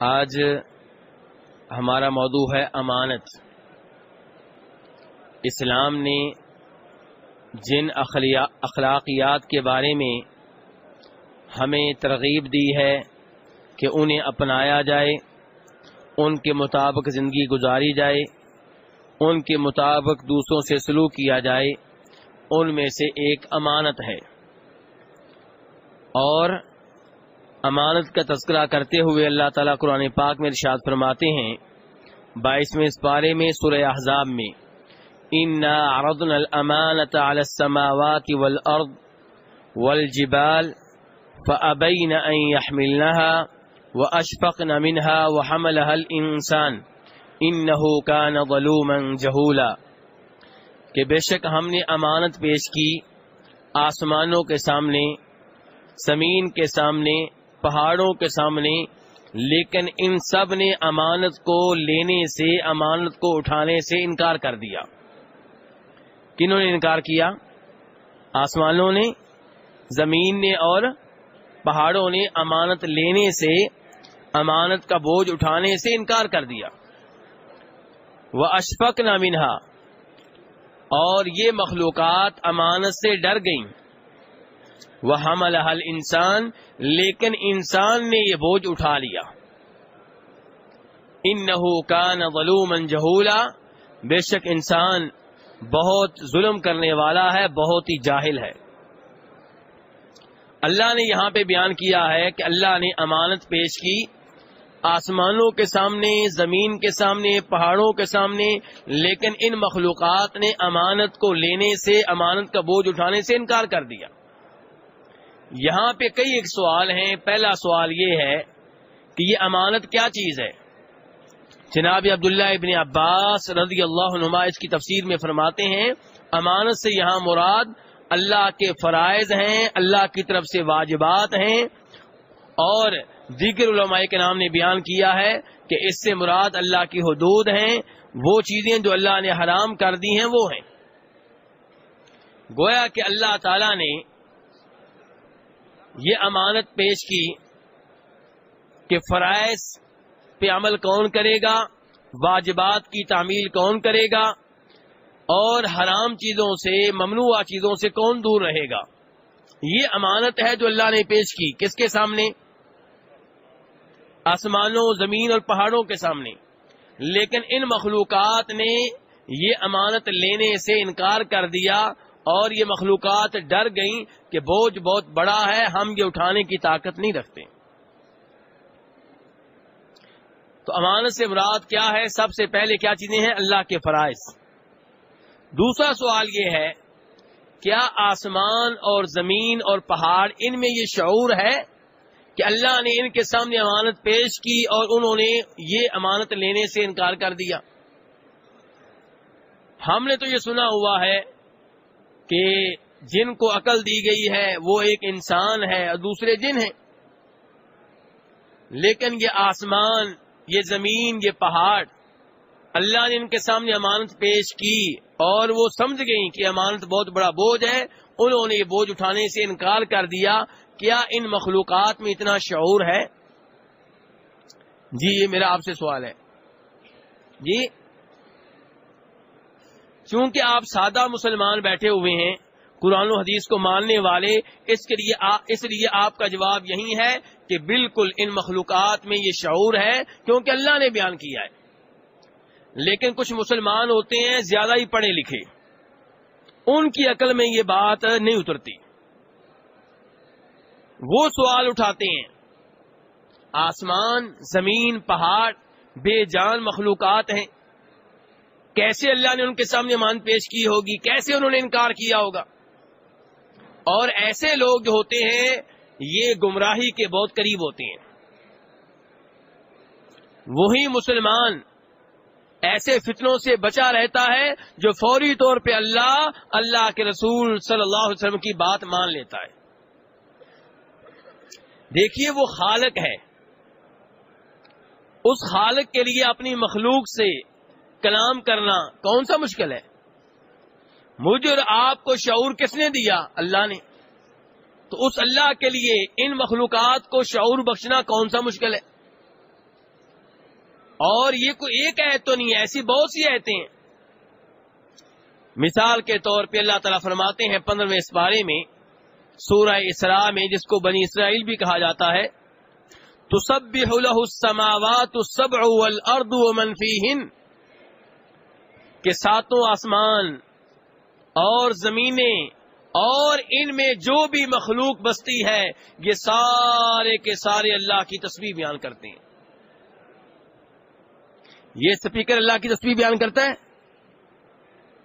آج ہمارا موضوع ہے امانت۔ اسلام نے جن اخلاقیات کے بارے میں ہمیں ترغیب دی ہے کہ انہیں اپنایا جائے، ان کے مطابق زندگی گزاری جائے، ان کے مطابق دوسروں سے سلوک کیا جائے، ان میں سے ایک امانت ہے۔ اور امانت کا تذکرہ کرتے ہوئے اللہ تعالیٰ قرآن پاک میں ارشاد فرماتے ہیں 22ویں پارے میں سورہ احزاب میں، اِنَّا عَرَضْنَا الْأَمَانَةَ عَلَى السَّمَاوَاتِ وَالْأَرْضِ وَالْجِبَالِ فَأَبَيْنَ أَن يَحْمِلْنَهَا وَأَشْفَقْنَ مِنْهَا وَحَمَلَهَا الْإِنسَانُ إِنَّهُ كَانَ ظَلُومًا جَهُولًا، کہ بے شک ہم نے امانت پیش کی آسمانوں کے سامنے، زمین کے سامنے، پہاڑوں کے سامنے، لیکن ان سب نے امانت کو لینے سے، امانت کو اٹھانے سے انکار کر دیا۔ کنہوں نے انکار کیا؟ آسمانوں نے، زمین نے اور پہاڑوں نے امانت لینے سے، امانت کا بوجھ اٹھانے سے انکار کر دیا۔ وَأَشْفَقْنَا مِنْهَا، اور یہ مخلوقات امانت سے ڈر گئیں۔ وَحَمَلَهَا الْإِنسَانُ، لیکن انسان نے یہ بوجھ اٹھا لیا۔ إِنَّهُ كَانَ ظَلُومًا جَهُولًا، بے شک انسان بہت ظلم کرنے والا ہے، بہت ہی جاہل ہے۔ اللہ نے یہاں پہ بیان کیا ہے کہ اللہ نے امانت پیش کی آسمانوں کے سامنے، زمین کے سامنے، پہاڑوں کے سامنے، لیکن ان مخلوقات نے امانت کو لینے سے، امانت کا بوجھ اٹھانے سے انکار کر دیا۔ یہاں پہ کئی ایک سوال ہیں۔ پہلا سوال یہ ہے کہ یہ امانت کیا چیز ہے؟ جناب عبداللہ ابن عباس رضی اللہ عنہما اس کی تفسیر میں فرماتے ہیں، امانت سے یہاں مراد اللہ کے فرائض ہیں، اللہ کی طرف سے واجبات ہیں، اور دیگر علماء کے نام نے بیان کیا ہے کہ اس سے مراد اللہ کی حدود ہیں، وہ چیزیں جو اللہ نے حرام کر دی ہیں وہ ہیں۔ گویا کہ اللہ تعالی نے یہ امانت پیش کی کہ فرائض پہ عمل کون کرے گا، واجبات کی تعمیل کون کرے گا، اور حرام چیزوں سے، ممنوعہ چیزوں سے کون دور رہے گا۔ یہ امانت ہے جو اللہ نے پیش کی، کس کے سامنے؟ آسمانوں، زمین اور پہاڑوں کے سامنے۔ لیکن ان مخلوقات نے یہ امانت لینے سے انکار کر دیا، اور یہ مخلوقات ڈر گئیں کہ بوجھ بہت بڑا ہے، ہم یہ اٹھانے کی طاقت نہیں رکھتے۔ تو امانت سے مراد کیا ہے؟ سب سے پہلے کیا چیزیں ہیں؟ اللہ کے فرائض۔ دوسرا سوال یہ ہے، کیا آسمان اور زمین اور پہاڑ، ان میں یہ شعور ہے کہ اللہ نے ان کے سامنے امانت پیش کی اور انہوں نے یہ امانت لینے سے انکار کر دیا؟ ہم نے تو یہ سنا ہوا ہے کہ جن کو عقل دی گئی ہے وہ ایک انسان ہے اور دوسرے جن ہیں، لیکن یہ آسمان، یہ زمین، یہ پہاڑ، اللہ نے ان کے سامنے امانت پیش کی اور وہ سمجھ گئیں کہ امانت بہت بڑا بوجھ ہے، انہوں نے یہ بوجھ اٹھانے سے انکار کر دیا۔ کیا ان مخلوقات میں اتنا شعور ہے؟ جی، یہ میرا آپ سے سوال ہے۔ جی، چونکہ آپ سادہ مسلمان بیٹھے ہوئے ہیں، قرآن و حدیث کو ماننے والے، اس لیے آپ کا جواب یہی ہے کہ بالکل ان مخلوقات میں یہ شعور ہے، کیونکہ اللہ نے بیان کیا ہے۔ لیکن کچھ مسلمان ہوتے ہیں زیادہ ہی پڑھے لکھے، ان کی عقل میں یہ بات نہیں اترتی، وہ سوال اٹھاتے ہیں آسمان، زمین، پہاڑ بے جان مخلوقات ہیں، کیسے اللہ نے ان کے سامنے امانت پیش کی ہوگی، کیسے انہوں نے انکار کیا ہوگا؟ اور ایسے لوگ جو ہوتے ہیں یہ گمراہی کے بہت قریب ہوتے ہیں۔ وہی مسلمان ایسے فتنوں سے بچا رہتا ہے جو فوری طور پہ اللہ کے رسول صلی اللہ علیہ وسلم کی بات مان لیتا ہے۔ دیکھیے، وہ خالق ہے، اس خالق کے لیے اپنی مخلوق سے کلام کرنا کون سا مشکل ہے؟ مجھے اور آپ کو شعور کس نے دیا؟ اللہ نے۔ تو اس اللہ کے لیے ان مخلوقات کو شعور بخشنا کون سا مشکل ہے؟ اور یہ کوئی ایک آیت تو نہیں ہے، ایسی بہت سی آیتیں ہیں۔ مثال کے طور پہ اللہ تعالیٰ فرماتے ہیں 15ویں سپارے میں سورہ اسراء میں، جس کو بنی اسرائیل بھی کہا جاتا ہے، تسبح له السماوات السبع والارض ومن فیہن، کہ ساتوں آسمان اور زمینیں اور ان میں جو بھی مخلوق بستی ہے یہ سارے کے سارے اللہ کی تسبیح بیان کرتے ہیں۔ یہ سپیکر اللہ کی تسبیح بیان کرتا ہے؟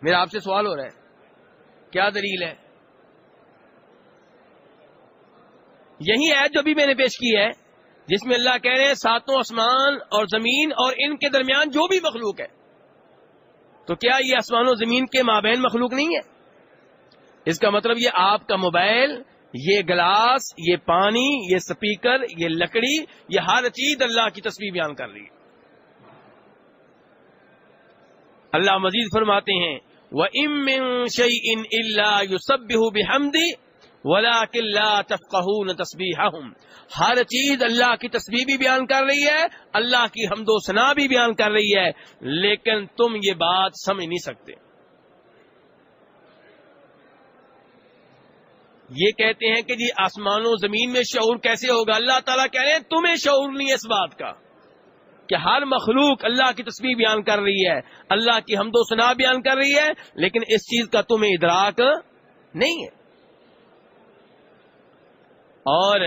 میرا آپ سے سوال ہو رہا ہے، کیا دلیل ہے؟ یہی ہے جو بھی میں نے پیش کی ہے، جس میں اللہ کہہ رہے ہیں ساتوں آسمان اور زمین اور ان کے درمیان جو بھی مخلوق ہے۔ تو کیا یہ آسمان و زمین کے مابین مخلوق نہیں ہے؟ اس کا مطلب یہ آپ کا موبائل، یہ گلاس، یہ پانی، یہ سپیکر، یہ لکڑی، یہ ہر چیز اللہ کی تسبیح بیان کر رہی ہے۔ اللہ مزید فرماتے ہیں وَإِن مِّن شَيْءٍ إِلَّا يُسَبِّحُ بِحَمْدِهِ وَلَٰكِن لَّا تَفْقَهُونَ تَسْبِيحَهُمْ، ہر چیز اللہ کی تسبیح بھی بیان کر رہی ہے، اللہ کی حمد و ثنا بھی بیان کر رہی ہے، لیکن تم یہ بات سمجھ نہیں سکتے۔ یہ کہتے ہیں کہ جی آسمان و زمین میں شعور کیسے ہوگا؟ اللہ تعالیٰ کہہ رہے ہیں تمہیں شعور نہیں ہے اس بات کا کہ ہر مخلوق اللہ کی تسبیح بیان کر رہی ہے، اللہ کی حمد و ثنا بیان کر رہی ہے، لیکن اس چیز کا تمہیں ادراک نہیں ہے۔ اور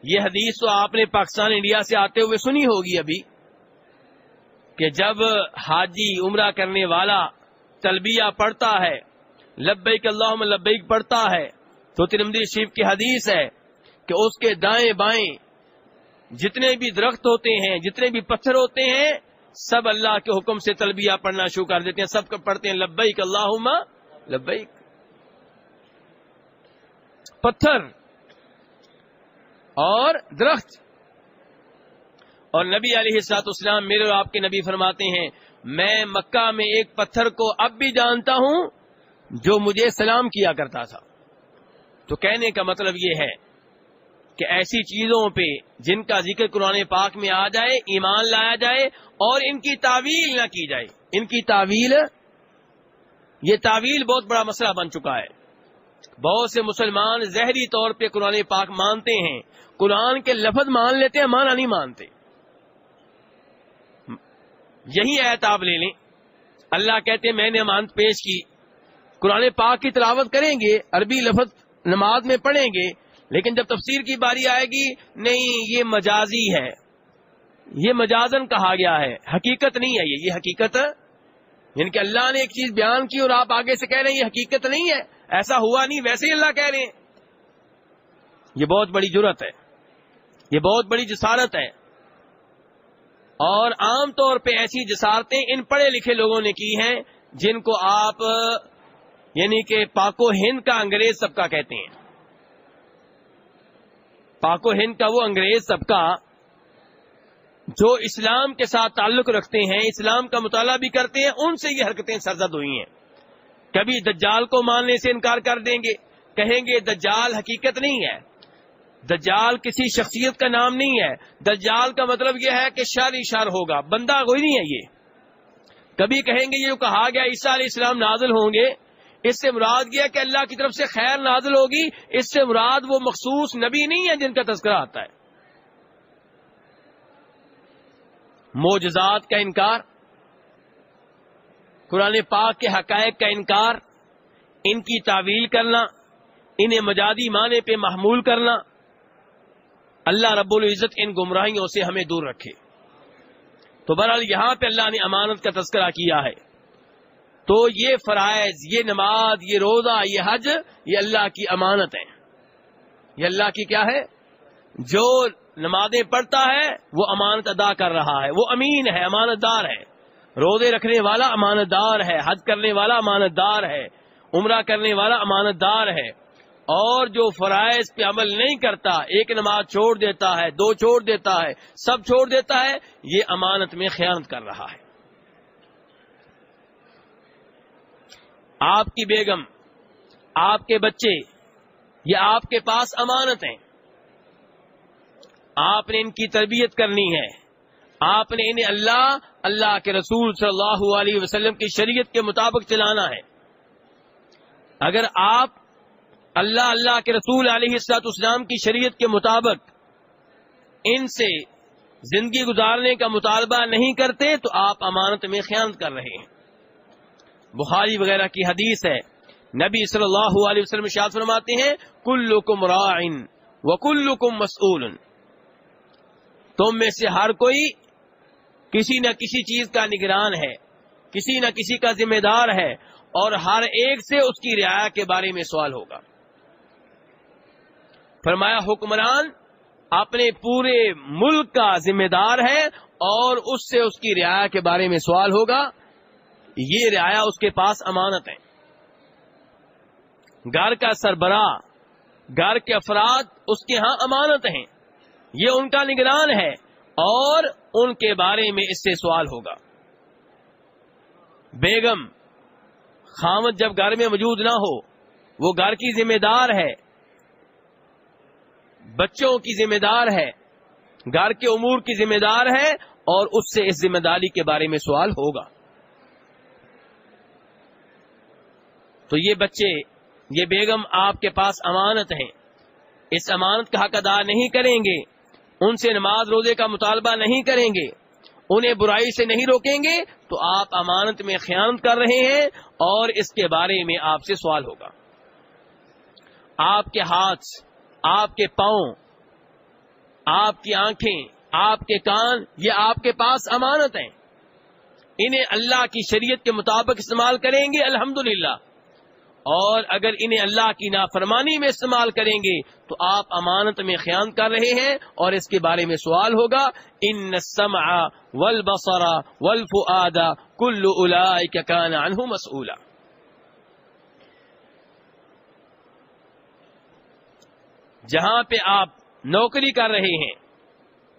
یہ حدیث تو آپ نے پاکستان انڈیا سے آتے ہوئے سنی ہوگی ابھی، کہ جب حاجی عمرہ کرنے والا تلبیہ پڑھتا ہے، لبیک اللہم لبیک پڑھتا ہے، تو ترمذی شریف کی حدیث ہے کہ اس کے دائیں بائیں جتنے بھی درخت ہوتے ہیں، جتنے بھی پتھر ہوتے ہیں، سب اللہ کے حکم سے تلبیہ پڑھنا شروع کر دیتے ہیں، سب پڑھتے ہیں لبیک اللہم لبیک۔ پتھر اور درخت، اور نبی علیہ الصلوۃ والسلام میرے اور آپ کے نبی فرماتے ہیں میں مکہ میں ایک پتھر کو اب بھی جانتا ہوں جو مجھے سلام کیا کرتا تھا۔ تو کہنے کا مطلب یہ ہے کہ ایسی چیزوں پہ جن کا ذکر قرآن پاک میں آ جائے ایمان لایا جائے اور ان کی تعویل نہ کی جائے۔ ان کی تعویل، یہ تعویل بہت بڑا مسئلہ بن چکا ہے۔ بہت سے مسلمان ظاہری طور پہ قرآن پاک مانتے ہیں، قرآن کے لفظ مان لیتے ہیں، معنی نہیں مانتے۔ یہی آیت آپ لے لیں، اللہ کہتے ہیں میں نے امانت پیش کی، قرآن پاک کی تلاوت کریں گے، عربی لفظ نماز میں پڑھیں گے، لیکن جب تفسیر کی باری آئے گی نہیں یہ مجازی ہے، یہ مجازن کہا گیا ہے، حقیقت نہیں ہے، یہ حقیقت یعنی کہ اللہ نے ایک چیز بیان کی اور آپ آگے سے کہہ رہے ہیں یہ حقیقت نہیں ہے، ایسا ہوا نہیں، ویسے ہی اللہ کہہ رہے ہیں۔ یہ بہت بڑی جرأت ہے، یہ بہت بڑی جسارت ہے، اور عام طور پہ ایسی جسارتیں ان پڑھے لکھے لوگوں نے کی ہیں جن کو آپ یعنی کہ پاک و ہند کا انگریز طبقہ کہتے ہیں۔ پاک و ہند کا وہ انگریز طبقہ جو اسلام کے ساتھ تعلق رکھتے ہیں، اسلام کا مطالعہ بھی کرتے ہیں، ان سے یہ حرکتیں سرزد ہوئی ہیں۔ کبھی دجال کو ماننے سے انکار کر دیں گے، کہیں گے دجال حقیقت نہیں ہے، دجال کسی شخصیت کا نام نہیں ہے، دجال کا مطلب یہ ہے کہ شر ہی شر ہوگا، بندہ کوئی نہیں ہے یہ۔ کبھی کہیں گے یہ جو کہا گیا عیسیٰ علیہ السلام نازل ہوں گے، اس سے مراد یہ کہ اللہ کی طرف سے خیر نازل ہوگی، اس سے مراد وہ مخصوص نبی نہیں ہے جن کا تذکرہ آتا ہے۔ معجزات کا انکار، قرآن پاک کے حقائق کا انکار، ان کی تعویل کرنا، انہیں مجازی معنی پہ محمول کرنا، اللہ رب العزت ان گمراہیوں سے ہمیں دور رکھے۔ تو بہرحال یہاں پہ اللہ نے امانت کا تذکرہ کیا ہے، تو یہ فرائض، یہ نماز، یہ روزہ، یہ حج، یہ اللہ کی امانت ہے۔ یہ اللہ کی کیا ہے؟ جو نمازیں پڑھتا ہے وہ امانت ادا کر رہا ہے، وہ امین ہے، امانت دار ہے۔ روزے رکھنے والا امانت دار ہے، حج کرنے والا امانت دار ہے، عمرہ کرنے والا امانت دار ہے، اور جو فرائض پہ عمل نہیں کرتا، ایک نماز چھوڑ دیتا ہے، دو چھوڑ دیتا ہے، سب چھوڑ دیتا ہے، یہ امانت میں خیانت کر رہا ہے۔ آپ کی بیگم، آپ کے بچے، یہ آپ کے پاس امانت ہیں، آپ نے ان کی تربیت کرنی ہے، آپ نے انہیں اللہ کے رسول صلی اللہ علیہ وسلم کی شریعت کے مطابق چلانا ہے. اگر آپ اللہ کے رسول علیہ الصلوۃ والسلام کی شریعت کے مطابق ان سے زندگی گزارنے کا مطالبہ نہیں کرتے تو آپ امانت میں خیانت کر رہے ہیں. بخاری وغیرہ کی حدیث ہے, نبی صلی اللہ علیہ وسلم ارشاد فرماتے ہیں کلکم راع وکلکم مسئول, تم میں سے ہر کوئی کسی نہ کسی چیز کا نگران ہے, کسی نہ کسی کا ذمہ دار ہے, اور ہر ایک سے اس کی رعایا کے بارے میں سوال ہوگا. فرمایا حکمران اپنے پورے ملک کا ذمہ دار ہے اور اس سے اس کی رعایا کے بارے میں سوال ہوگا. یہ رعایا اس کے پاس امانت ہے. گھر کا سربراہ, گھر کے افراد اس کے ہاں امانت ہیں, یہ ان کا نگران ہے اور ان کے بارے میں اس سے سوال ہوگا. بیگم خاوند جب گھر میں موجود نہ ہو, وہ گھر کی ذمہ دار ہے, بچوں کی ذمہ دار ہے, گھر کے امور کی ذمہ دار ہے, اور اس سے اس ذمہ داری کے بارے میں سوال ہوگا. تو یہ بچے, یہ بیگم آپ کے پاس امانت ہیں, اس امانت کا حق ادا نہیں کریں گے, ان سے نماز روزے کا مطالبہ نہیں کریں گے, انہیں برائی سے نہیں روکیں گے, تو آپ امانت میں خیانت کر رہے ہیں اور اس کے بارے میں آپ سے سوال ہوگا. آپ کے ہاتھ, آپ کے پاؤں, آپ کی آنکھیں, آپ کے کان, یہ آپ کے پاس امانت ہیں. انہیں اللہ کی شریعت کے مطابق استعمال کریں گے الحمدللہ, اور اگر انہیں اللہ کی نافرمانی میں استعمال کریں گے تو آپ امانت میں خیانت کر رہے ہیں اور اس کے بارے میں سوال ہوگا. ان السمع والبصر والفؤاد کل اولئک کان عنہ مسئولا. جہاں پہ آپ نوکری کر رہے ہیں,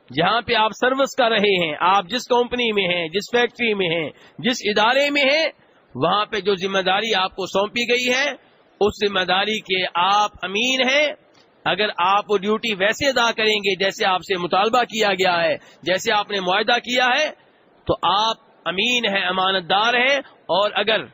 جہاں پہ آپ سروس کر رہے ہیں, آپ جس کمپنی میں ہیں, جس فیکٹری میں ہیں, جس ادارے میں ہیں, وہاں پہ جو ذمہ داری آپ کو سونپی گئی ہے اس ذمہ داری کے آپ امین ہیں. اگر آپ وہ ڈیوٹی ویسے ادا کریں گے جیسے آپ سے مطالبہ کیا گیا ہے, جیسے آپ نے معاہدہ کیا ہے, تو آپ امین ہیں, امانت دار ہیں. اور اگر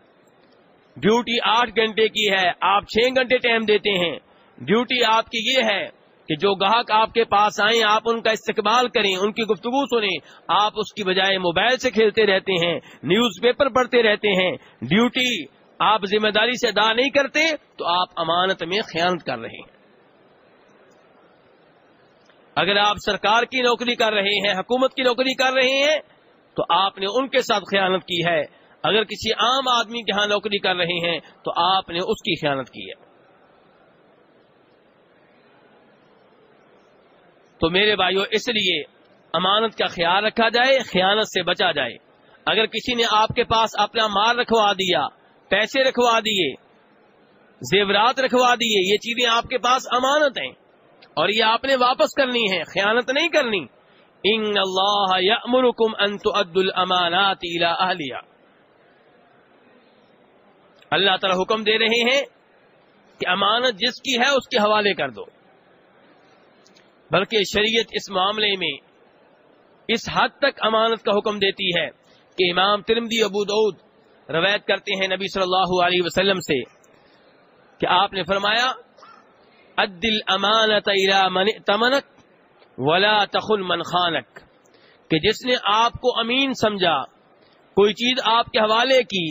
ڈیوٹی 8 گھنٹے کی ہے, آپ 6 گھنٹے ٹائم دیتے ہیں, ڈیوٹی آپ کی یہ ہے کہ جو گاہک آپ کے پاس آئیں آپ ان کا استقبال کریں, ان کی گفتگو سنیں, آپ اس کی بجائے موبائل سے کھیلتے رہتے ہیں, نیوز پیپر پڑھتے رہتے ہیں, ڈیوٹی آپ ذمہ داری سے ادا نہیں کرتے, تو آپ امانت میں خیانت کر رہے ہیں. اگر آپ سرکار کی نوکری کر رہے ہیں, حکومت کی نوکری کر رہے ہیں, تو آپ نے ان کے ساتھ خیانت کی ہے. اگر کسی عام آدمی کے ہاں نوکری کر رہے ہیں تو آپ نے اس کی خیانت کی ہے. تو میرے بھائیو, اس لیے امانت کا خیال رکھا جائے, خیانت سے بچا جائے. اگر کسی نے آپ کے پاس اپنا مال رکھوا دیا, پیسے رکھوا دیے, زیورات رکھوا دیے, یہ چیزیں آپ کے پاس امانت ہیں اور یہ آپ نے واپس کرنی ہے, خیانت نہیں کرنی. ان اللہ یأمرکم ان تؤدوا الامانات الی اہلہا, اللہ تعالی حکم دے رہے ہیں کہ امانت جس کی ہے اس کے حوالے کر دو. بلکہ شریعت اس معاملے میں اس حد تک امانت کا حکم دیتی ہے کہ امام ترمذی, ابو داؤد روایت کرتے ہیں نبی صلی اللہ علیہ وسلم سے کہ آپ نے فرمایا اد الامانۃ الی من ائتمنک ولا تخن من خانک, کہ جس نے آپ کو امین سمجھا, کوئی چیز آپ کے حوالے کی,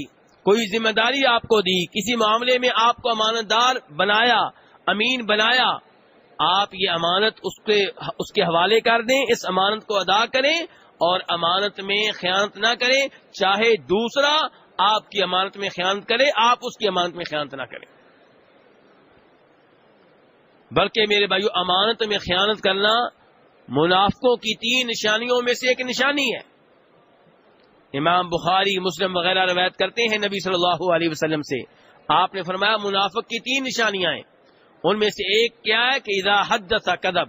کوئی ذمہ داری آپ کو دی, کسی معاملے میں آپ کو امانت دار بنایا, امین بنایا, آپ یہ امانت اس کے حوالے کر دیں, اس امانت کو ادا کریں اور امانت میں خیانت نہ کریں. چاہے دوسرا آپ کی امانت میں خیانت کرے, آپ اس کی امانت میں خیانت نہ کریں. بلکہ میرے بھائیو, امانت میں خیانت کرنا منافقوں کی 3 نشانیوں میں سے ایک نشانی ہے. امام بخاری, مسلم وغیرہ روایت کرتے ہیں نبی صلی اللہ علیہ وسلم سے, آپ نے فرمایا منافق کی 3 نشانیاں ہیں. ان میں سے ایک کیا ہے کہ اذا حدث کذب,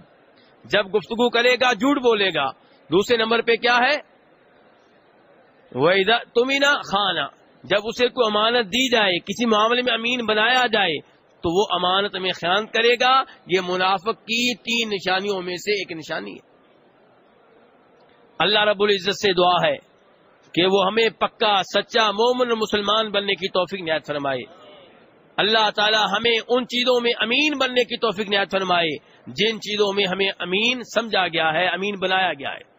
جب گفتگو کرے گا جھوٹ بولے گا. دوسرے نمبر پہ کیا ہے وَإِذَا اؤْتُمِنَ خَانَ, جب اسے کوئی امانت دی جائے, کسی معاملے میں امین بنایا جائے تو وہ امانت میں خیانت کرے گا. یہ منافق کی 3 نشانیوں میں سے ایک نشانی ہے. اللہ رب العزت سے دعا ہے کہ وہ ہمیں پکا سچا مومن اور مسلمان بننے کی توفیق عنایت فرمائے. اللہ تعالی ہمیں ان چیزوں میں امین بننے کی توفیق عنایت فرمائے جن چیزوں میں ہمیں امین سمجھا گیا ہے، امین بنایا گیا ہے.